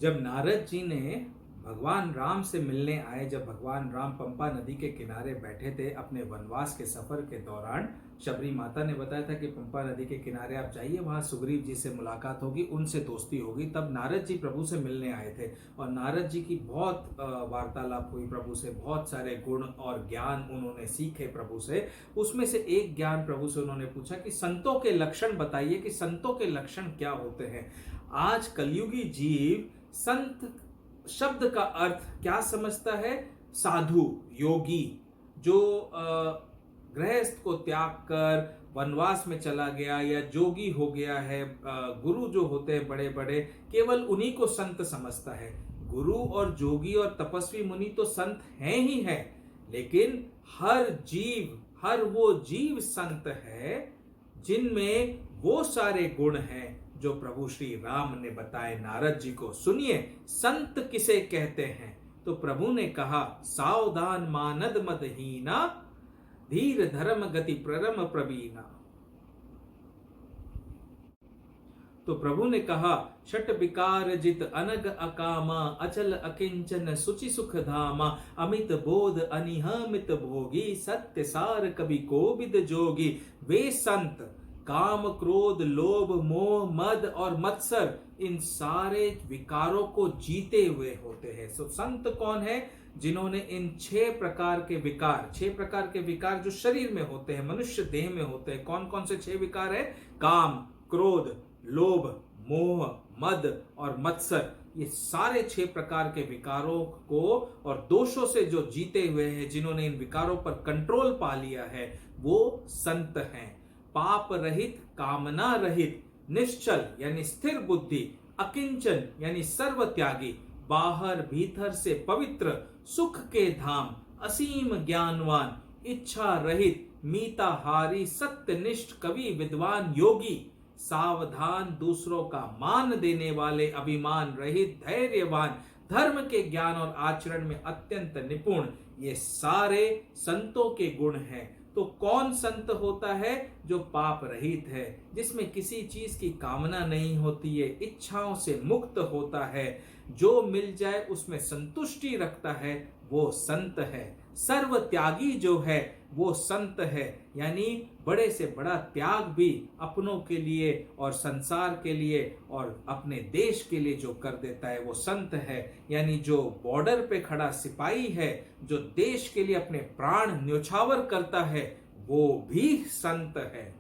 जब नारद जी ने भगवान राम से मिलने आए, जब भगवान राम पंपा नदी के किनारे बैठे थे अपने वनवास के सफर के दौरान, शबरी माता ने बताया था कि पंपा नदी के किनारे आप जाइए, वहां सुग्रीव जी से मुलाकात होगी, उनसे दोस्ती होगी। तब नारद जी प्रभु से मिलने आए थे और नारद जी की बहुत वार्तालाप हुई प्रभु से, बहुत सारे गुण और ज्ञान उन्होंने सीखे प्रभु से। उसमें से एक ज्ञान प्रभु से उन्होंने पूछा कि संतों के लक्षण बताइए, कि संतों के लक्षण क्या होते हैं। आज कलयुगी जीव संत शब्द का अर्थ क्या समझता है? साधु, योगी, जो गृहस्थ को त्याग कर वनवास में चला गया या जोगी हो गया है। गुरु जो होते हैं बड़े बड़े, केवल उन्हीं को संत समझता है। गुरु और जोगी और तपस्वी मुनि तो संत हैं ही हैं, लेकिन हर वो जीव संत है जिनमें वो सारे गुण हैं जो प्रभु श्री राम ने बताए नारद जी को। सुनिए, संत किसे कहते हैं? तो प्रभु ने कहा, सावधान मानद मदहीना, धीर धर्म गति परम प्रवीणा। तो प्रभु ने कहा, षट विकार जित अनग अकामा, अचल अकिंचन सुचि सुख धामा, अमित बोध अनिहमित भोगी, सत्य सार कवि कोविद जोगी। वे संत काम क्रोध लोभ मोह मद और मत्सर, इन सारे विकारों को जीते हुए होते हैं। सो संत कौन है? जिन्होंने इन 6 प्रकार के विकार जो शरीर में होते हैं, मनुष्य देह में होते हैं। कौन कौन से 6 विकार है? काम, क्रोध, लोभ, मोह, मद और मत्सर। ये सारे 6 प्रकार के विकारों को और दोषों से जो जीते हुए हैं, जिन्होंने इन विकारों पर कंट्रोल पा लिया है, वो संत हैं। पाप रहित, कामना रहित, निश्चल यानी स्थिर बुद्धि, अकिंचन यानी सर्व त्यागी, बाहर भीतर से पवित्र, सुख के धाम, असीम ज्ञानवान, इच्छा रहित, मीताहारी, सत्यनिष्ठ, कवि विद्वान, योगी, सावधान, दूसरों का मान देने वाले, अभिमान रहित, धैर्यवान, धर्म के ज्ञान और आचरण में अत्यंत निपुण। ये सारे संतों के गुण हैं। तो कौन संत होता है? जो पाप रहित है, जिसमें किसी चीज की कामना नहीं होती है, इच्छाओं से मुक्त होता है, जो मिल जाए उसमें संतुष्टि रखता है, वो संत है। सर्व त्यागी जो है वो संत है, यानी बड़े से बड़ा त्याग भी अपनों के लिए और संसार के लिए और अपने देश के लिए जो कर देता है वो संत है। यानी जो बॉर्डर पे खड़ा सिपाही है, जो देश के लिए अपने प्राण न्योछावर करता है, वो भी संत है,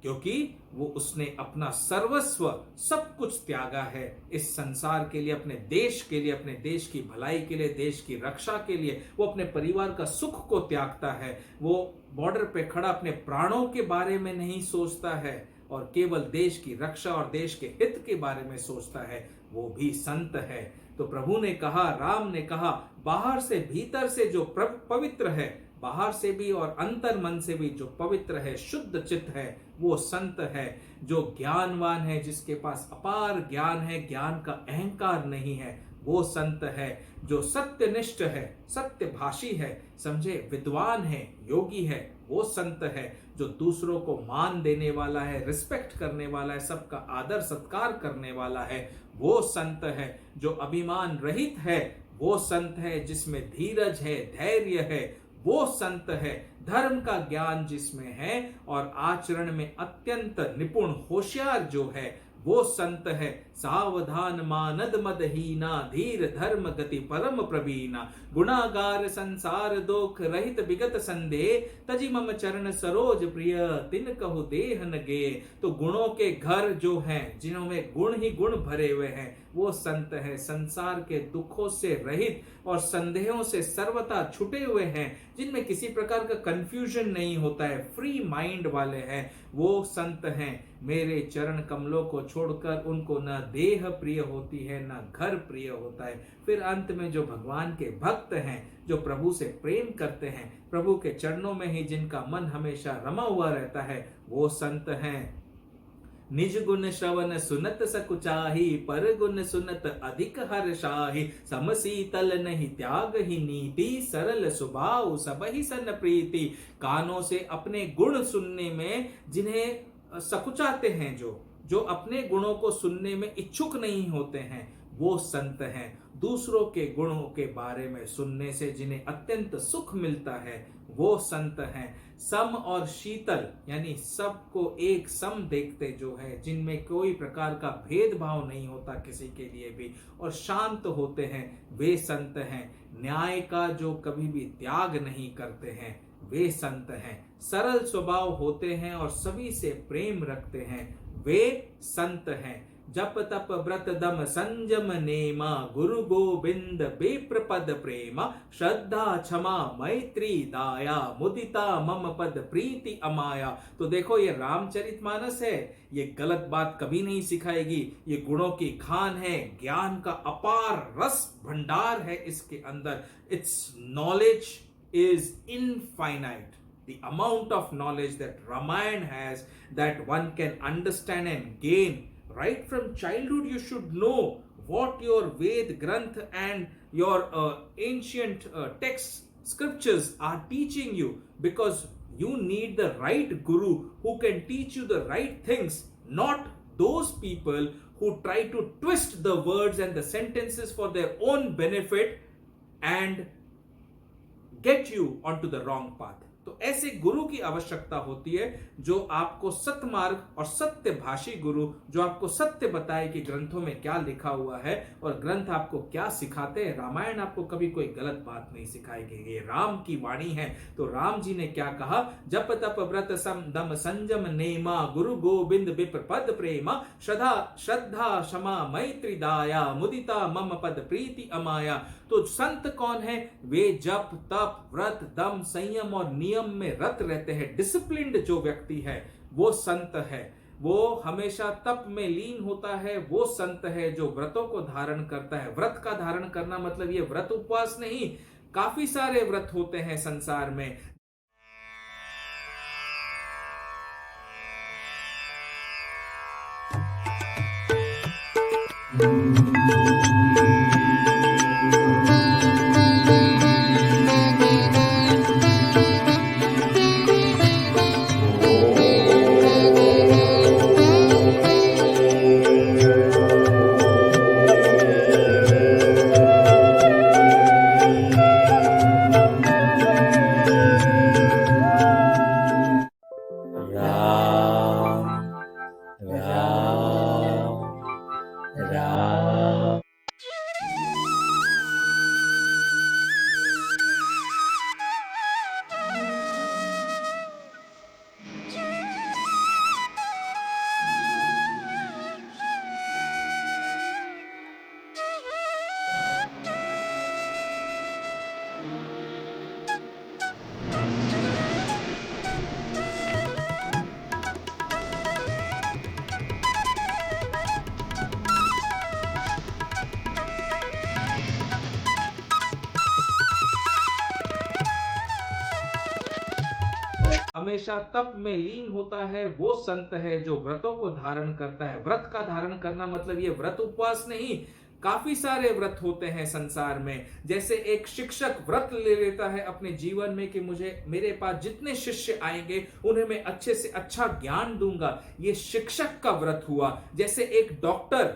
क्योंकि वो उसने अपना सर्वस्व सब कुछ त्यागा है इस संसार के लिए, अपने देश के लिए, अपने देश की भलाई के लिए, देश की रक्षा के लिए। वो अपने परिवार का सुख को त्यागता है। वो बॉर्डर पे खड़ा अपने प्राणों के बारे में नहीं सोचता है और केवल देश की रक्षा और देश के हित के बारे में सोचता है, वो भी संत है। तो प्रभु ने कहा, राम ने कहा, बाहर से भीतर से जो पवित्र है, बाहर से भी और अंतर मन से भी जो पवित्र है, शुद्ध चित्त है, वो संत है। जो ज्ञानवान है, जिसके पास अपार ज्ञान है, ज्ञान का अहंकार नहीं है, वो संत है। जो सत्यनिष्ठ है, सत्यभाषी है, समझे, विद्वान है, योगी है, वो संत है। जो दूसरों को मान देने वाला है, रिस्पेक्ट करने वाला है, सबका आदर सत्कार करने वाला है, वो संत है। जो अभिमान रहित है, वो संत है। जिसमें धीरज है, धैर्य है, वो संत है। धर्म का ज्ञान जिसमें है और आचरण में अत्यंत निपुण, होशियार जो है, वो संत है। सावधान मानद मदहीना, धीर धर्म गति परम प्रवीणा, गुणागार संसार दोख रहित विगत संदेह, तजी मम चरण सरोज प्रिय, तिन कहु देह न गे। तो गुणों के घर जो हैं, जिन्होंने गुण ही गुण भरे हुए हैं, वो संत है। संसार के दुखों से रहित और संदेहों से सर्वथा छुटे हुए हैं, जिनमें किसी प्रकार का कंफ्यूजन नहीं होता है, फ्री माइंड वाले हैं, वो संत हैं। मेरे चरण कमलों को छोड़कर उनको न देह प्रिय होती है, न घर प्रिय होता है। फिर अंत में जो भगवान के भक्त हैं, जो प्रभु से प्रेम करते हैं, प्रभु के चरणों में ही जिनका मन हमेशा रमा हुआ रहता है, वो संत हैं। निज गुण श्रवण सुनत सकुचाही, पर गुण सुनत अधिक हर्षाही, सम शीतल नहीं त्याग ही नीति, सरल स्वभाव सब ही सन प्रीति। कानों से अपने गुण सुनने में जिन्हें सकुचाते हैं, जो अपने गुणों को सुनने में इच्छुक नहीं होते हैं, वो संत हैं। दूसरों के गुणों के बारे में सुनने से जिन्हें अत्यंत सुख मिलता है वो संत हैं। सम और शीतल यानी सबको एक सम देखते जो है, जिनमें कोई प्रकार का भेदभाव नहीं होता किसी के लिए भी, और शांत होते हैं, वे संत हैं। न्याय का जो कभी भी त्याग नहीं करते हैं वे संत हैं। सरल स्वभाव होते हैं और सभी से प्रेम रखते हैं, वे संत हैं। जप तप व्रत दम संजम नेमा, गुरु गोविंद बेप्र पद प्रेमा, श्रद्धा क्षमा मैत्री दाया, मुदिता मम पद प्रीति अमाया। तो देखो ये रामचरितमानस है, ये गलत बात कभी नहीं सिखाएगी, ये गुणों की खान है, ज्ञान का अपार रस भंडार है इसके अंदर। It's knowledge is infinite. The amount of knowledge that Ramayana has, that one can understand and gain right from childhood. You should know what your Ved Granth and your ancient texts, scriptures are teaching you, because you need the right guru who can teach you the right things, not those people who try to twist the words and the sentences for their own benefit and get you onto the wrong path. तो ऐसे गुरु की आवश्यकता होती है जो आपको सत्य मार्ग और सत्य भाषी गुरु, जो आपको सत्य बताए कि ग्रंथों में क्या लिखा हुआ है और ग्रंथ आपको क्या सिखाते हैं। रामायण आपको कभी कोई गलत बात नहीं सिखाएगी, ये राम की वाणी है। तो राम जी ने क्या कहा, जप तप व्रत सम दम संजम नेमा, गुरु गोविंद विप्र पद प्रेमा, श्रद्धा क्षमा मैत्री दाया, मुदिता मम पद प्रीति अमाया। तो संत कौन है, वे जप तप व्रत दम संयम और नियम में रत रहते हैं। डिसिप्लिन्ड जो व्यक्ति है वो संत है, वो हमेशा तप में लीन होता है, वो संत है जो व्रतों को धारण करता है। व्रत का धारण करना मतलब ये व्रत उपवास नहीं, काफी सारे व्रत होते हैं संसार में। हमेशा तप में लीन होता है, वो संत है जो व्रतों को धारण करता है। व्रत का धारण करना मतलब ये व्रत उपवास नहीं, काफी सारे व्रत होते हैं संसार में। जैसे एक शिक्षक व्रत ले लेता है अपने जीवन में कि मेरे पास जितने शिष्य आएंगे उन्हें मैं अच्छे से अच्छा ज्ञान दूंगा, ये शिक्षक का व्रत हुआ। जैसे एक डॉक्टर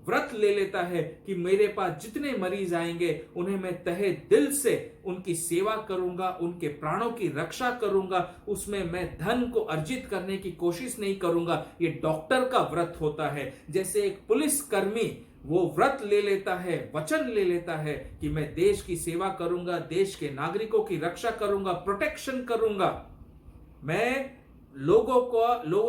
व्रत ले लेता है कि मेरे पास जितने मरीज आएंगे उन्हें मैं तहे दिल से उनकी सेवा करूंगा, उनके प्राणों की रक्षा करूंगा, उसमें मैं धन को अर्जित करने की कोशिश नहीं करूंगा, ये डॉक्टर का व्रत होता है। जैसे एक पुलिसकर्मी वो व्रत ले लेता है, वचन ले लेता है कि मैं देश की सेवा करूंगा, देश के नागरिकों की रक्षा करूंगा, प्रोटेक्शन करूंगा, मैं लोगों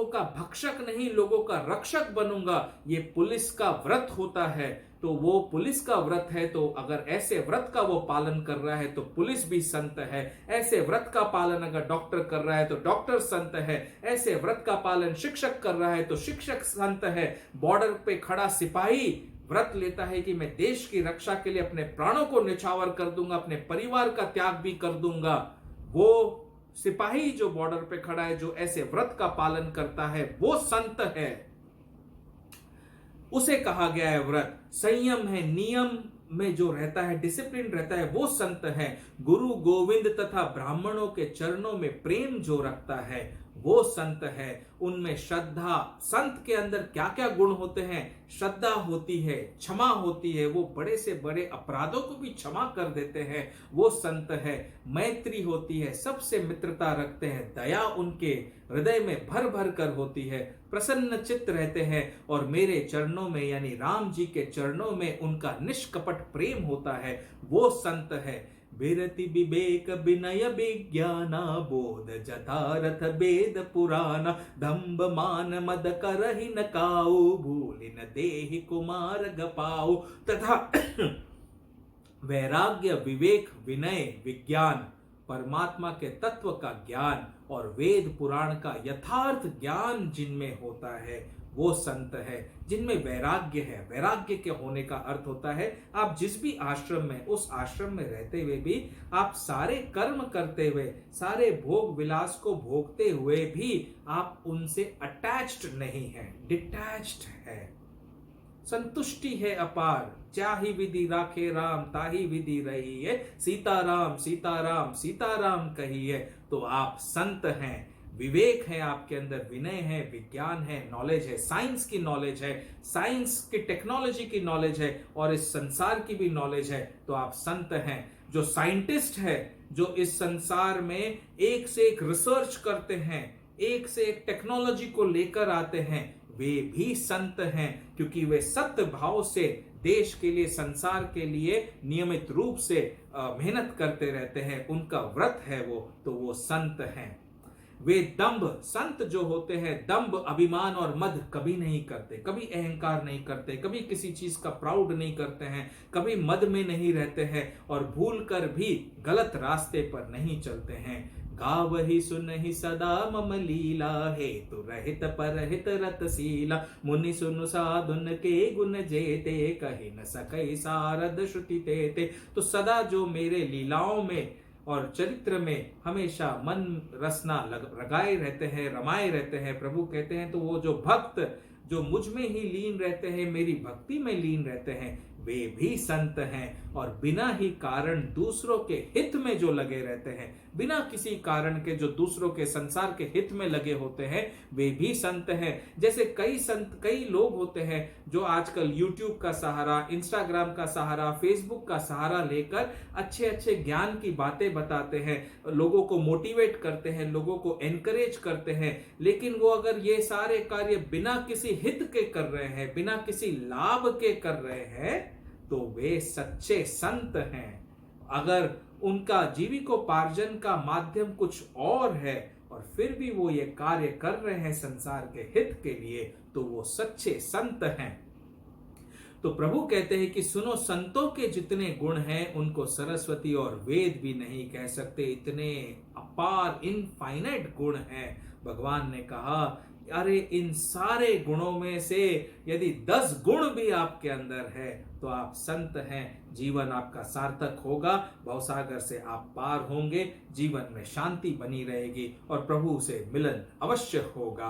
का भक्षक नहीं लोगों का रक्षक बनूंगा, ये पुलिस का व्रत होता है। तो वो पुलिस का व्रत है, तो अगर ऐसे व्रत का वो पालन कर रहा है तो पुलिस भी संत है। ऐसे व्रत का पालन अगर डॉक्टर कर रहा है तो डॉक्टर संत है। ऐसे व्रत का पालन शिक्षक कर रहा है तो शिक्षक संत है। बॉर्डर पे खड़ा सिपाही व्रत लेता है कि मैं देश की रक्षा के लिए अपने प्राणों को न्यौछावर कर दूंगा, अपने परिवार का त्याग भी कर दूंगा, वो सिपाही जो बॉर्डर पे खड़ा है, जो ऐसे व्रत का पालन करता है, वो संत है, उसे कहा गया है व्रत। संयम है, नियम में जो रहता है, डिसिप्लिन रहता है, वो संत है। गुरु गोविंद तथा ब्राह्मणों के चरणों में प्रेम जो रखता है वो संत है। उनमें श्रद्धा, संत के अंदर क्या क्या गुण होते हैं? श्रद्धा होती है, क्षमा होती है, वो बड़े से बड़े अपराधों को भी क्षमा कर देते हैं, वो संत है। मैत्री होती है, सबसे मित्रता रखते हैं, दया उनके हृदय में भर भर कर होती है, प्रसन्न चित्त रहते हैं और मेरे चरणों में यानी राम जी के चरणों में उनका निष्कपट प्रेम होता है, वो संत है। विरति विवेक विनय विज्ञाना बोध जथारथ वेद पुराण दंभ मान मद करहि न काऊ भूलिन देहि कुमार गपाऊ तथा वैराग्य, विवेक, विनय, विज्ञान, परमात्मा के तत्व का ज्ञान और वेद पुराण का यथार्थ ज्ञान जिनमें होता है, वो संत है। जिनमें वैराग्य है, वैराग्य के होने का अर्थ होता है आप जिस भी आश्रम में, उस आश्रम में रहते हुए भी आप सारे कर्म करते हुए, सारे भोग विलास को भोगते हुए भी आप उनसे अटैच्ड नहीं है, डिटैच्ड है। संतुष्टि है अपार, चाही विधि राखे राम ताही विधि रही है, सीताराम सीताराम सीताराम कही है। तो आप संत हैं, विवेक है आपके अंदर, विनय है, विज्ञान है, नॉलेज है, साइंस की नॉलेज है, साइंस की टेक्नोलॉजी की नॉलेज है और इस संसार की भी नॉलेज है, तो आप संत हैं। जो साइंटिस्ट है, जो इस संसार में एक से एक रिसर्च करते हैं, एक से एक टेक्नोलॉजी को लेकर आते हैं, वे भी संत हैं, क्योंकि वे सत्य भाव से देश के लिए, संसार के लिए नियमित रूप से मेहनत करते रहते हैं, उनका व्रत है वो, तो वो संत हैं। वे दंभ, संत जो होते हैं दंभ, अभिमान और मद कभी नहीं करते, कभी अहंकार नहीं करते, कभी किसी चीज का प्राउड नहीं करते हैं, कभी मद में नहीं रहते हैं और भूल कर भी गलत रास्ते पर नहीं चलते हैं। गावहि सुनहि सदा मम लीला, हेतु रहित परहित रतशीला, मुनि सुनु साधुन के गुण जेते, कहि न सकै सारद श्रुति तेते। तो सदा जो मेरे लीलाओं में और चरित्र में हमेशा मन रसना लगाए रहते हैं, रमाए रहते हैं, प्रभु कहते हैं, तो वो जो भक्त जो मुझ में ही लीन रहते हैं, मेरी भक्ति में लीन रहते हैं, वे भी संत हैं। और बिना ही कारण दूसरों के हित में जो लगे रहते हैं, बिना किसी कारण के जो दूसरों के संसार के हित में लगे होते हैं, वे भी संत हैं। जैसे कई संत, कई लोग होते हैं जो आजकल YouTube का सहारा, Instagram का सहारा, Facebook का सहारा लेकर अच्छे अच्छे ज्ञान की बातें बताते हैं, लोगों को मोटिवेट करते हैं, लोगों को एनकरेज करते हैं, लेकिन वो अगर ये सारे कार्य बिना किसी हित के कर रहे हैं, बिना किसी लाभ के कर रहे हैं, तो वे सच्चे संत हैं। अगर उनका जीविकोपार्जन का माध्यम कुछ और है और फिर भी वो ये कार्य कर रहे हैं संसार के हित के लिए, तो वो सच्चे संत हैं। तो प्रभु कहते हैं कि सुनो, संतों के जितने गुण हैं उनको सरस्वती और वेद भी नहीं कह सकते, इतने अपार इनफाइनाइट गुण हैं। भगवान ने कहा, अरे इन सारे गुणों में से यदि 10 गुण भी आपके अंदर है तो आप संत हैं, जीवन आपका सार्थक होगा, भवसागर से आप पार होंगे, जीवन में शांति बनी रहेगी और प्रभु से मिलन अवश्य होगा।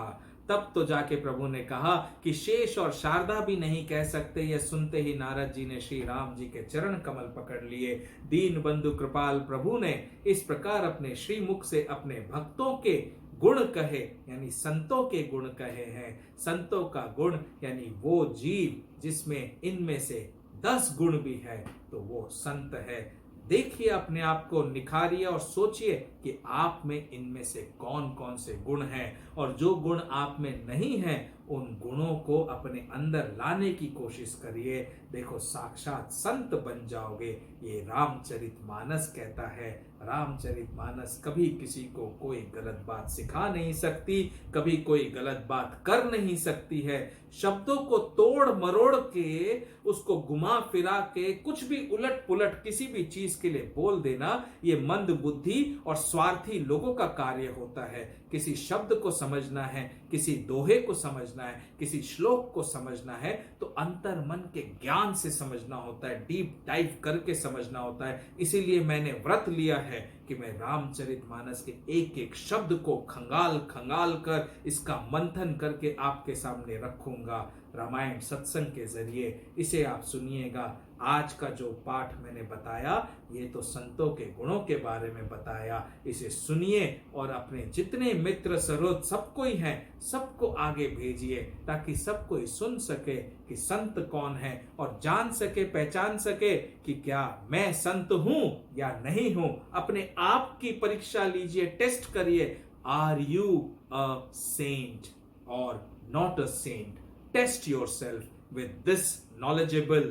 तब तो जाके प्रभु ने कहा कि शेष और शारदा भी नहीं कह सकते। यह सुनते ही नारद जी ने श्री राम जी के चरण कमल पकड़ लिए। दीन बंधु कृपाल प्रभु ने इस प्रकार अपने श्रीमुख से अपने भक्तों के गुण कहे, यानी संतों के गुण कहे हैं। संतों का गुण यानी वो जीव जिसमें इनमें से 10 गुण भी है, तो वो संत है। देखिए, अपने आप को निखारिए और सोचिए कि आप में इनमें से कौन कौन से गुण हैं, और जो गुण आप में नहीं हैं उन गुणों को अपने अंदर लाने की कोशिश करिए। देखो, साक्षात संत बन जाओगे। ये रामचरितमानस कहता है। रामचरितमानस कभी किसी को कोई गलत बात सिखा नहीं सकती, कभी कोई गलत बात कर नहीं सकती है। शब्दों को तोड़ मरोड़ के, उसको घुमा फिरा के, कुछ भी उलट पुलट किसी भी चीज के लिए बोल देना, ये मंद बुद्धि और स्वार्थी लोगों का कार्य होता है। किसी शब्द को समझना है, किसी दोहे को समझना है, किसी श्लोक को समझना है, तो अंतर मन के ज्ञान से समझना होता है, डीप डाइव करके समझना होता है। इसीलिए मैंने व्रत लिया है कि मैं रामचरितमानस के एक एक शब्द को खंगाल खंगाल कर इसका मंथन करके आपके सामने रखूंगा रामायण सत्संग के जरिए। इसे आप सुनिएगा। आज का जो पाठ मैंने बताया ये तो संतों के गुणों के बारे में बताया। इसे सुनिए और अपने जितने मित्र सरोद सब कोई हैं सबको आगे भेजिए ताकि सब कोई सुन सके कि संत कौन है और जान सके पहचान सके कि क्या मैं संत हूं या नहीं हूं। अपने आप की परीक्षा लीजिए, टेस्ट करिए। Are you a saint or not a saint? Test yourself with this knowledgeable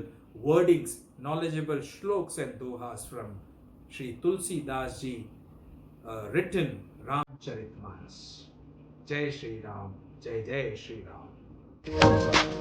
wordings, knowledgeable shloks and dohas from Sri Tulsi Das ji, written Ramcharitmanas. Jai Shri Ram, Jai Jai Shri Ram.